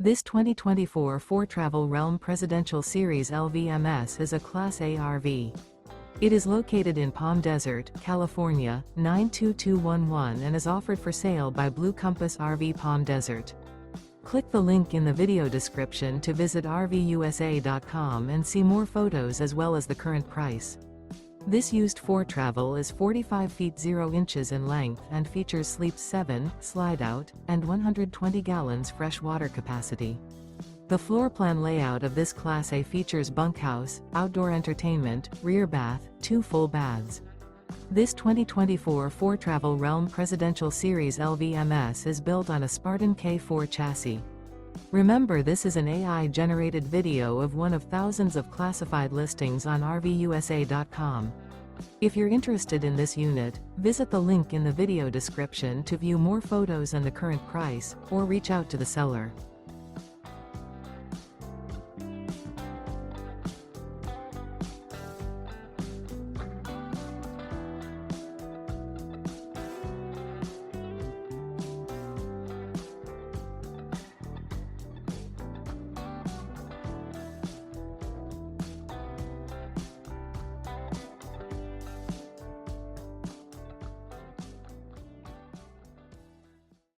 This 2024 Foretravel Realm Presidential Series LVMS is a Class A RV. It is located in Palm Desert, California, 92211 and is offered for sale by Blue Compass RV Palm Desert. Click the link in the video description to visit RVUSA.com and see more photos as well as the current price. This used Foretravel is 45 feet 0 inches in length and features sleeps 7, slide-out, and 120 gallons fresh water capacity. The floor plan layout of this Class A features bunkhouse, outdoor entertainment, rear bath, 2 full baths. This 2024 Foretravel Realm Presidential Series LVMS is built on a Spartan K4 chassis. Remember, this is an AI-generated video of one of thousands of classified listings on RVUSA.com. If you're interested in this unit, visit the link in the video description to view more photos and the current price, or reach out to the seller.